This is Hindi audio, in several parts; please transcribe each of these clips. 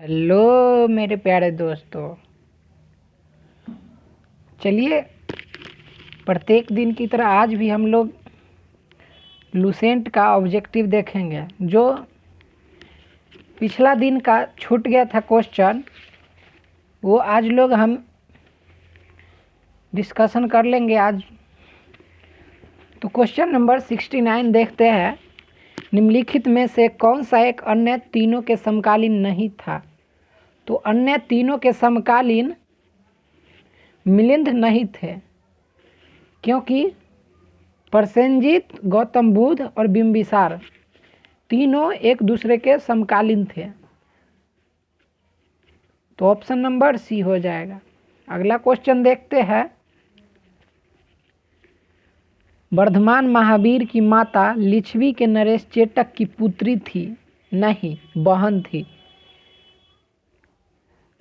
हेलो मेरे प्यारे दोस्तों। चलिए, प्रत्येक दिन की तरह आज भी हम लोग लुसेंट का ऑब्जेक्टिव देखेंगे। जो पिछला दिन का छूट गया था क्वेश्चन, वो आज लोग हम डिस्कशन कर लेंगे आज। तो क्वेश्चन नंबर 69 देखते हैं। निम्नलिखित में से कौन सा एक अन्य तीनों के समकालीन नहीं था? तो अन्य तीनों के समकालीन मिलिंद नहीं थे, क्योंकि प्रसेनजीत, गौतम बुद्ध और बिंबिसार तीनों एक दूसरे के समकालीन थे। तो ऑप्शन नंबर सी हो जाएगा। अगला क्वेश्चन देखते हैं। वर्धमान महावीर की माता लिच्छवी के नरेश चेटक की पुत्री थी? नहीं, बहन थी।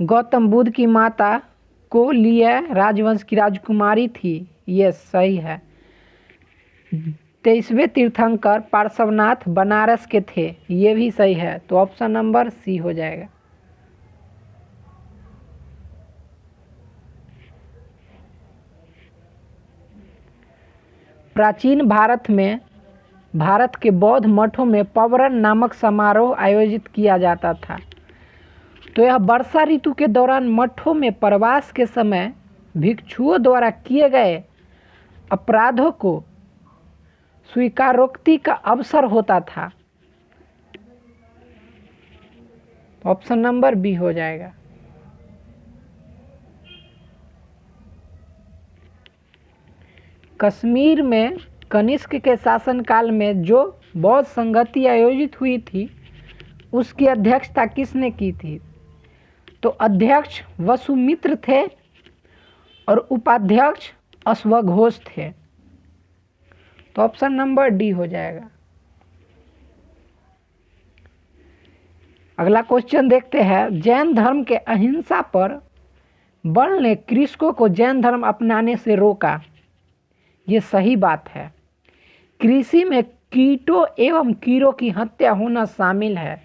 गौतम बुद्ध की माता को लिए राजवंश की राजकुमारी थी? ये सही है। 23वें तीर्थंकर पार्श्वनाथ बनारस के थे? ये भी सही है। तो ऑप्शन नंबर सी हो जाएगा। प्राचीन भारत के बौद्ध मठों में पवरन नामक समारोह आयोजित किया जाता था। तो यह वर्षा ऋतु के दौरान मठों में प्रवास के समय भिक्षुओं द्वारा किए गए अपराधों को स्वीकारोक्ति का अवसर होता था। ऑप्शन नंबर बी हो जाएगा। कश्मीर में कनिष्क के शासनकाल में जो बौद्ध संगति आयोजित हुई थी, उसकी अध्यक्षता किसने की थी? तो अध्यक्ष वसुमित्र थे और उपाध्यक्ष अश्वघोष थे। तो ऑप्शन नंबर डी हो जाएगा। अगला क्वेश्चन देखते हैं। जैन धर्म के अहिंसा पर बल ने कृषकों को जैन धर्म अपनाने से रोका? ये सही बात है। कृषि में कीटों एवं कीड़ों की हत्या होना शामिल है।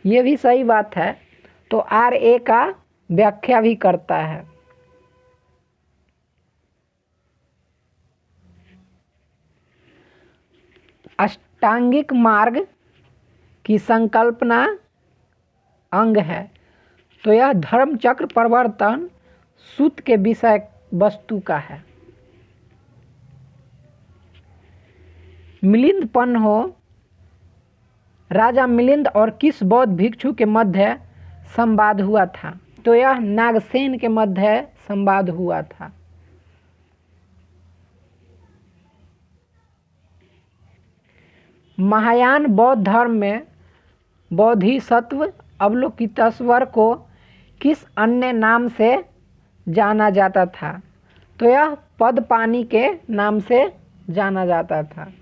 ये भी सही बात है। तो आर ए का व्याख्या भी करता है। अष्टांगिक मार्ग की संकल्पना अंग है। तो यह धर्म चक्र प्रवर्तन सूत्र के विषय वस्तु का है। मिलिंद पन्हो राजा मिलिंद और किस बौद्ध भिक्षु के मध्य संवाद हुआ था? तो यह नागसेन के मध्य संवाद हुआ था। महायान बौद्ध धर्म में बोधिसत्व अवलोकितेश्वर को किस अन्य नाम से जाना जाता था? तो यह पद्मपाणि के नाम से जाना जाता था।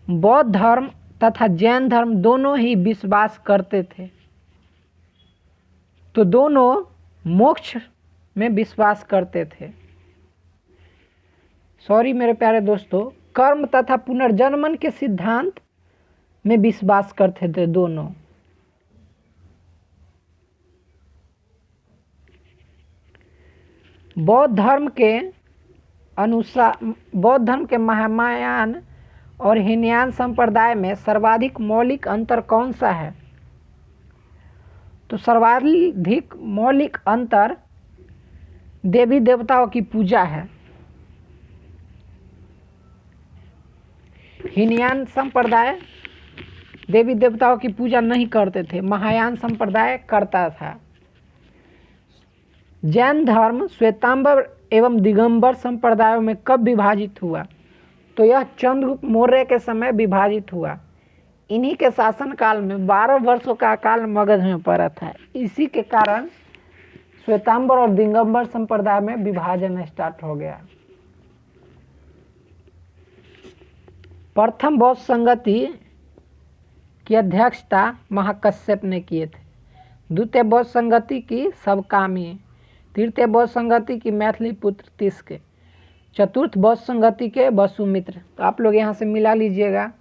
बौद्ध धर्म तथा जैन धर्म दोनों ही विश्वास करते थे। तो दोनों मोक्ष में विश्वास करते थे। सॉरी मेरे प्यारे दोस्तों, कर्म तथा पुनर्जन्मन के सिद्धांत में विश्वास करते थे दोनों। बौद्ध धर्म के महायान और हीनयान संप्रदाय में सर्वाधिक मौलिक अंतर कौन सा है? तो सर्वाधिक मौलिक अंतर देवी देवताओं की पूजा है। हीनयान संप्रदाय देवी देवताओं की पूजा नहीं करते थे, महायान संप्रदाय करता था। जैन धर्म श्वेतांबर एवं दिगंबर संप्रदायों में कब विभाजित हुआ? तो यह चंद्रगुप्त मौर्य के समय विभाजित हुआ। इन्हीं के शासनकाल में 12 वर्षों का अकाल मगध में पड़ा था। इसी के कारण श्वेतांबर और दिगंबर संप्रदाय में विभाजन स्टार्ट हो गया। प्रथम बौद्ध संगति की अध्यक्षता महाकश्यप ने किए थे। द्वितीय बौद्ध संगति की सबकामी, तृतीय बौद्ध संगति की मैथिली पुत्र तिस्क, चतुर्थ बौद्ध संगति के वसुमित्र। तो आप लोग यहाँ से मिला लीजिएगा।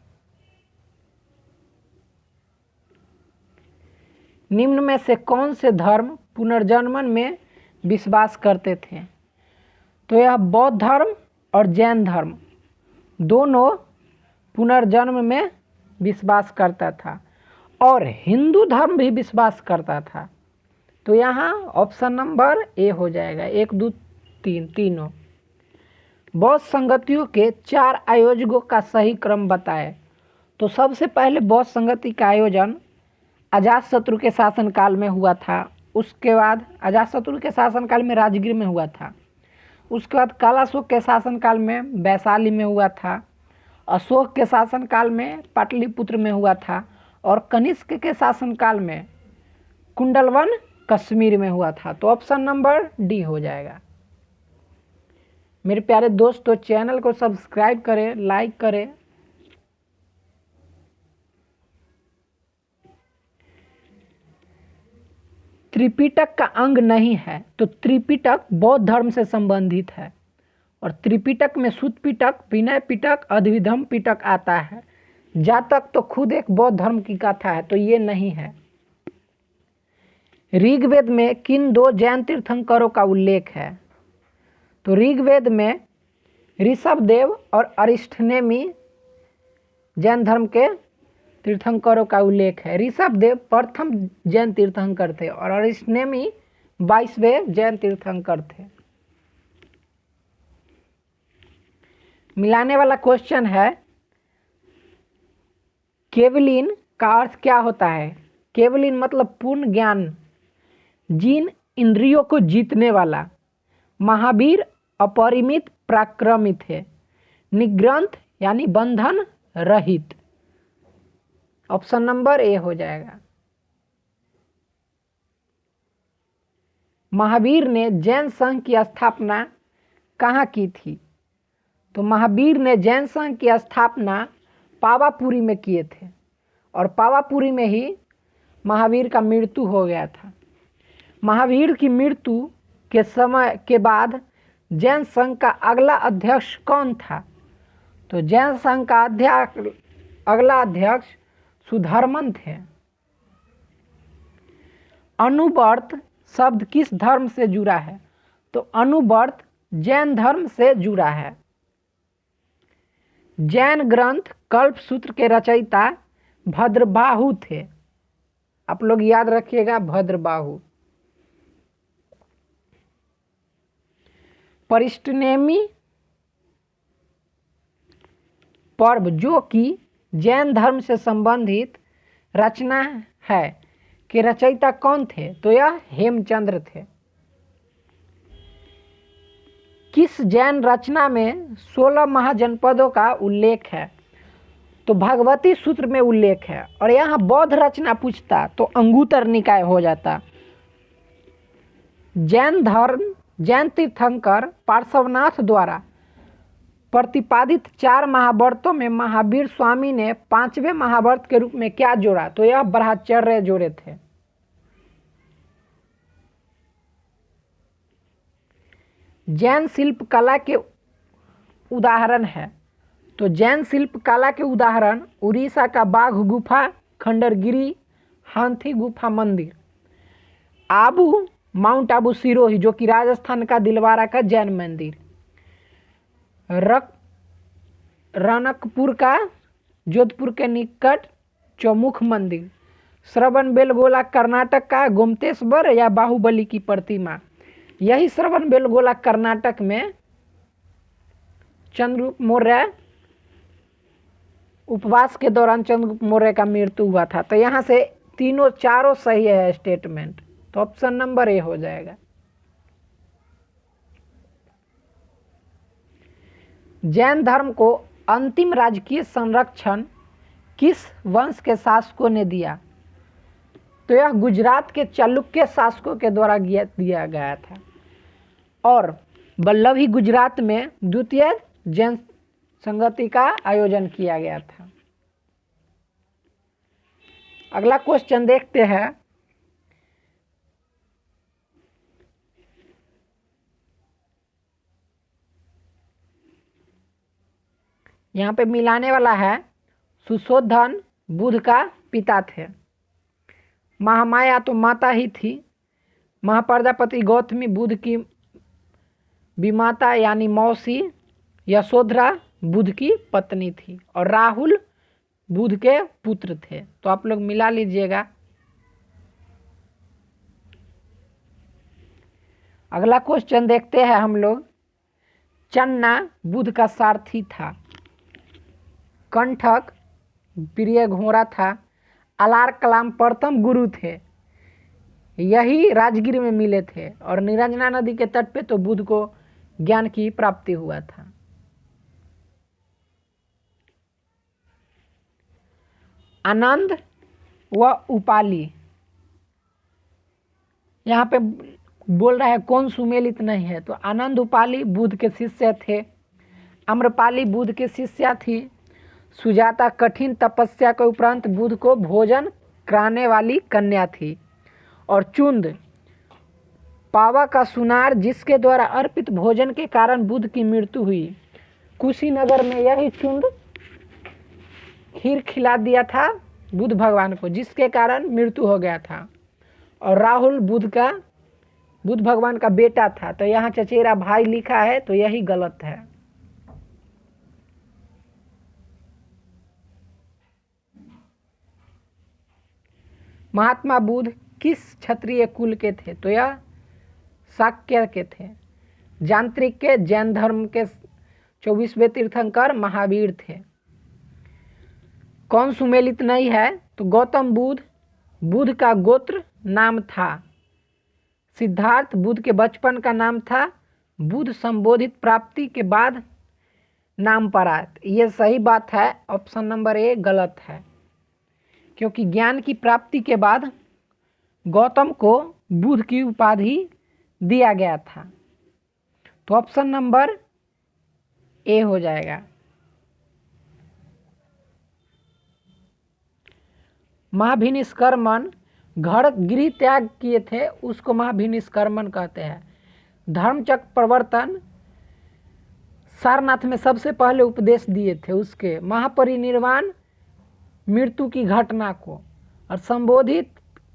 निम्न में से कौन से धर्म पुनर्जन्म में विश्वास करते थे? तो यह बौद्ध धर्म और जैन धर्म दोनों पुनर्जन्म में विश्वास करता था और हिंदू धर्म भी विश्वास करता था। तो यहाँ ऑप्शन नंबर ए हो जाएगा, 1 2 3 तीनों। बौद्ध संगतियों के 4 आयोजकों का सही क्रम बताएं। तो सबसे पहले बौद्ध संगति का आयोजन अजातशत्रु के शासनकाल में हुआ था। उसके बाद अजातशत्रु के शासनकाल में राजगीर में हुआ था। उसके बाद कालाशोक के शासनकाल में वैशाली में हुआ था। अशोक के शासनकाल में पाटलिपुत्र में हुआ था और कनिष्क के शासनकाल में कुंडलवन कश्मीर में हुआ था। तो ऑप्शन नंबर डी हो जाएगा। मेरे प्यारे दोस्तों, चैनल को सब्सक्राइब करें, लाइक करें। त्रिपिटक का अंग नहीं है। तो त्रिपिटक बौद्ध धर्म से संबंधित है और त्रिपिटक में सुत्त पिटक, विनय पिटक, अद्विधम पिटक आता है। जातक तो खुद एक बौद्ध धर्म की कथा है, तो ये नहीं है। ऋग्वेद में किन 2 जैन तीर्थंकरों का उल्लेख है? तो ऋग्वेद में ऋषभदेव और अरिष्टनेमी जैन धर्म के तीर्थंकरों का उल्लेख है। ऋषभदेव प्रथम जैन तीर्थंकर थे और अरिष्टनेमी 22वें जैन तीर्थंकर थे। मिलाने वाला क्वेश्चन है, केवलिन का अर्थ क्या होता है? केवलिन मतलब पूर्ण ज्ञान, जिन इंद्रियों को जीतने वाला। महावीर अपरिमित पराक्रमित है। निग्रंथ यानी बंधन रहित। ऑप्शन नंबर ए हो जाएगा। महावीर ने जैन संघ की स्थापना कहाँ की थी? तो महावीर ने जैन संघ की स्थापना पावापुरी में किए थे और पावापुरी में ही महावीर का मृत्यु हो गया था। महावीर की मृत्यु के समय के बाद जैन संघ का अगला अध्यक्ष कौन था? तो जैन संघ का अगला अध्यक्ष सुधर्मन थे। अनुवर्त शब्द किस धर्म से जुड़ा है? तो अनुवर्त जैन धर्म से जुड़ा है। जैन ग्रंथ कल्पसूत्र के रचयिता भद्रबाहु थे। आप लोग याद रखिएगा, भद्रबाहु। परिष्टनेमी पर्व जो कि जैन धर्म से संबंधित रचना है के रचयिता कौन थे? तो यह हेमचंद्र थे। किस जैन रचना में 16 महाजनपदों का उल्लेख है? तो भगवती सूत्र में उल्लेख है और यहाँ बौद्ध रचना पूछता तो अंगुतर निकाय हो जाता। जैन तीर्थंकर पार्श्वनाथ द्वारा प्रतिपादित 4 महाव्रतों में महावीर स्वामी ने 5वें महाव्रत के रूप में क्या जोड़ा? तो यह ब्रह्मचर्य जोड़े थे। जैन शिल्प कला के उदाहरण है। तो जैन शिल्प कला के उदाहरण उड़ीसा का बाघ गुफा, खंडरगिरी, हाथी गुफा मंदिर, माउंट आबू सिरोही जो कि राजस्थान का दिलवारा का जैन मंदिर, रनकपुर का जोधपुर के निकट चौमुख मंदिर, श्रवणबेलगोला कर्नाटक का गोमतेश्वर या बाहुबली की प्रतिमा। यही श्रवणबेलगोला कर्नाटक में चंद्रगुप्त मौर्य उपवास के दौरान चंद्रगुप्त मौर्य का मृत्यु हुआ था। तो यहाँ से चारों सही है स्टेटमेंट। तो ऑप्शन नंबर ए हो जाएगा। जैन धर्म को अंतिम राजकीय संरक्षण किस वंश के शासकों ने दिया? तो यह गुजरात के चालुक्य शासकों के द्वारा दिया गया था और वल्लभी गुजरात में द्वितीय जैन संगति का आयोजन किया गया था। अगला क्वेश्चन देखते हैं। यहाँ पे मिलाने वाला है, सुशोधन बुद्ध का पिता थे। महामाया तो माता ही थी। महाप्रजापति गौतमी बुध की विमाता यानी मौसी। यशोधरा बुध की पत्नी थी और राहुल बुध के पुत्र थे। तो आप लोग मिला लीजिएगा। अगला क्वेश्चन देखते हैं हम लोग। चन्ना बुध का सारथी था। कंठक प्रिय घोड़ा था। अलार कलाम प्रथम गुरु थे। यही राजगीर में मिले थे और निरंजना नदी के तट पे तो बुध को ज्ञान की प्राप्ति हुआ था। आनंद व उपाली, यहाँ पे बोल रहा है कौन सुमेलित नहीं है, तो आनंद उपाली बुध के शिष्य थे। आम्रपाली बुध के शिष्या थी। सुजाता कठिन तपस्या के उपरांत बुध को भोजन कराने वाली कन्या थी। और चुंद पावा का सुनार जिसके द्वारा अर्पित भोजन के कारण बुध की मृत्यु हुई। कुशीनगर में यही चुंद खीर खिला दिया था बुध भगवान को, जिसके कारण मृत्यु हो गया था। और राहुल बुध भगवान का बेटा था। तो यहाँ चचेरा भाई लिखा है तो यही गलत है। महात्मा बुध किस क्षत्रिय कुल के थे, तो यह शाक्य के थे। यांत्रिक के जैन धर्म के 24वें तीर्थंकर महावीर थे। कौन सुमेलित नहीं है, तो गौतम बुध का गोत्र नाम था। सिद्धार्थ बुध के बचपन का नाम था। बुध संबोधित प्राप्ति के बाद नाम पड़ा। ये सही बात है, ऑप्शन नंबर ए गलत है, क्योंकि ज्ञान की प्राप्ति के बाद गौतम को बुध की उपाधि दिया गया था। तो ऑप्शन नंबर ए हो जाएगा। महाभिनिष्कर्मण घर गृह त्याग किए थे, उसको महाभिनिष्कर्मण कहते हैं। धर्मचक्र प्रवर्तन सारनाथ में सबसे पहले उपदेश दिए थे उसके। महापरिनिर्वाण मृत्यु की घटना को, और संबोधित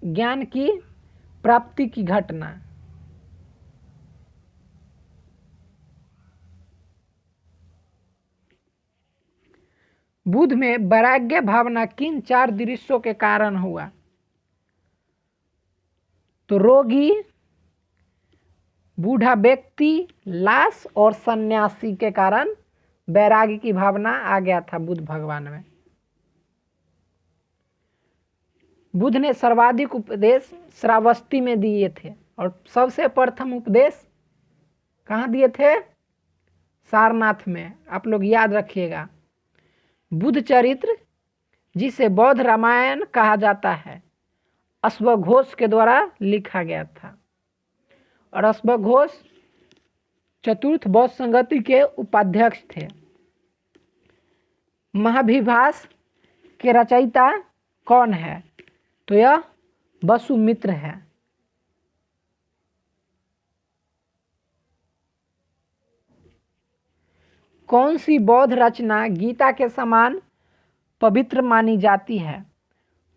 ज्ञान की प्राप्ति की घटना। बुध में वैराग्य भावना किन 4 दृश्यों के कारण हुआ, तो रोगी, बूढ़ा व्यक्ति, लाश और सन्यासी के कारण वैराग्य की भावना आ गया था बुध भगवान में। बुध ने सर्वाधिक उपदेश श्रावस्ती में दिए थे और सबसे प्रथम उपदेश कहाँ दिए थे, सारनाथ में। आप लोग याद रखिएगा। बुध चरित्र जिसे बौद्ध रामायण कहा जाता है, अश्वघोष के द्वारा लिखा गया था। और अश्वघोष चतुर्थ बौद्ध संगति के उपाध्यक्ष थे। महाभिभाष के रचयिता कौन है, तो यह वसुमित्र है। कौन सी बौद्ध रचना गीता के समान पवित्र मानी जाती है,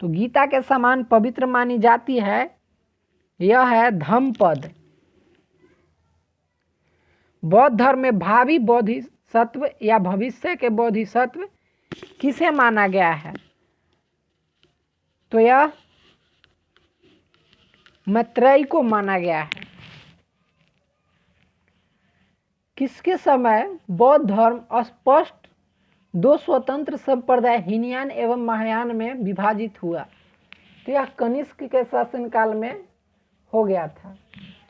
तो गीता के समान पवित्र मानी जाती है, यह है धम्मपद। बौद्ध धर्म में भावी बोधिसत्व या भविष्य के बोधिसत्व किसे माना गया है, तो यह मैत्रेय को माना गया है। किसके समय बौद्ध धर्म स्पष्ट 2 स्वतंत्र संप्रदाय हीनयान एवं महायान में विभाजित हुआ, तो यह कनिष्क के शासनकाल में हो गया था।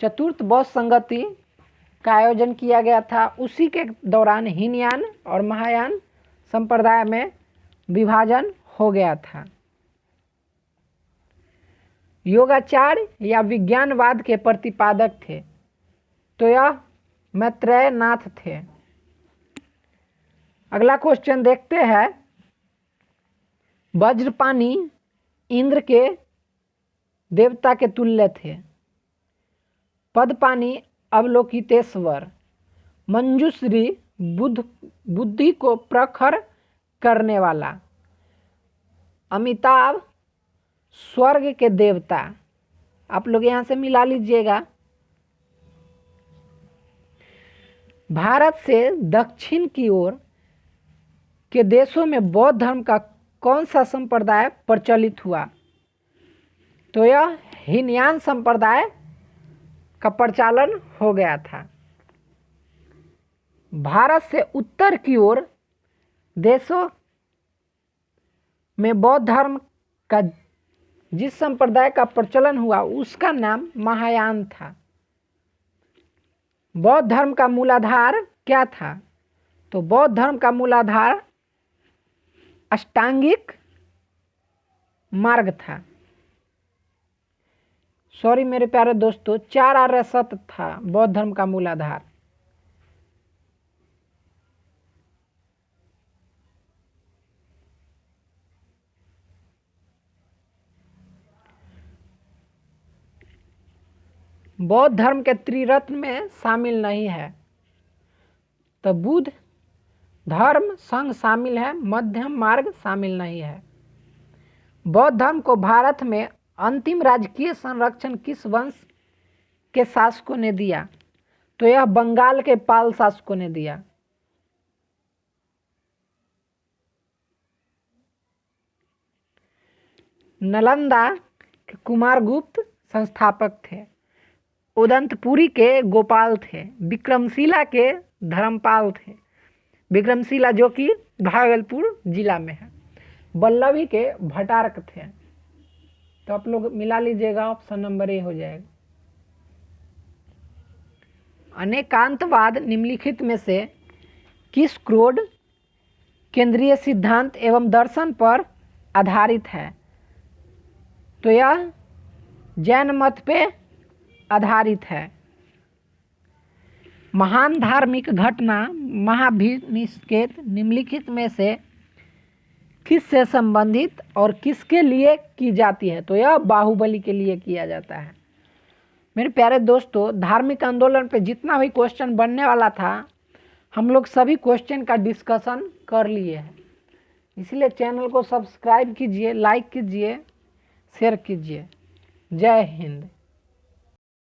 चतुर्थ बौद्ध संगति का आयोजन किया गया था, उसी के दौरान हीनयान और महायान संप्रदाय में विभाजन हो गया था। योगाचार या विज्ञानवाद के प्रतिपादक थे, तो यह मैत्रेय नाथ थे। अगला क्वेश्चन देखते हैं। वज्रपाणी इंद्र के देवता के तुल्य थे। पदपाणी अवलोकितेश्वर। मंजूश्री बुद्धि को प्रखर करने वाला। अमिताभ स्वर्ग के देवता। आप लोग यहाँ से मिला लीजिएगा। भारत से दक्षिण की ओर के देशों में बौद्ध धर्म का कौन सा संप्रदाय प्रचलित हुआ? तो यह हीनयान संप्रदाय का प्रचलन हो गया था। भारत से उत्तर की ओर देशों में बौद्ध धर्म का जिस संप्रदाय का प्रचलन हुआ उसका नाम महायान था। बौद्ध धर्म का मूलाधार क्या था? तो बौद्ध धर्म का मूलाधार अष्टांगिक मार्ग था। सॉरी मेरे प्यारे दोस्तों, 4 आर्य सत्य था बौद्ध धर्म का मूलाधार। बौद्ध धर्म के त्रिरत्न में शामिल नहीं है। तो बुद्ध धर्म संघ शामिल है, मध्यम मार्ग शामिल नहीं है। बौद्ध धर्म को भारत में अंतिम राजकीय संरक्षण किस वंश के शासकों ने दिया? तो यह बंगाल के पाल शासकों ने दिया। नालंदा के कुमारगुप्त संस्थापक थे। उदंतपुरी के गोपाल थे। विक्रमशिला के धर्मपाल थे। विक्रमशिला जो कि भागलपुर जिला में है। वल्लभी के भटारक थे। तो आप लोग मिला लीजिएगा, ऑप्शन नंबर ए हो जाएगा। अनेकांतवाद निम्नलिखित में से किस क्रोध केंद्रीय सिद्धांत एवं दर्शन पर आधारित है? तो यह जैन मत पे आधारित है। महान धार्मिक घटना महाभिनिषेक निम्नलिखित में से किससे संबंधित और किसके लिए की जाती है? तो यह बाहुबली के लिए किया जाता है। मेरे प्यारे दोस्तों, धार्मिक आंदोलन पे जितना भी क्वेश्चन बनने वाला था हम लोग सभी क्वेश्चन का डिस्कशन कर लिए हैं। इसलिए चैनल को सब्सक्राइब कीजिए, लाइक कीजिए, शेयर कीजिए। जय हिंद।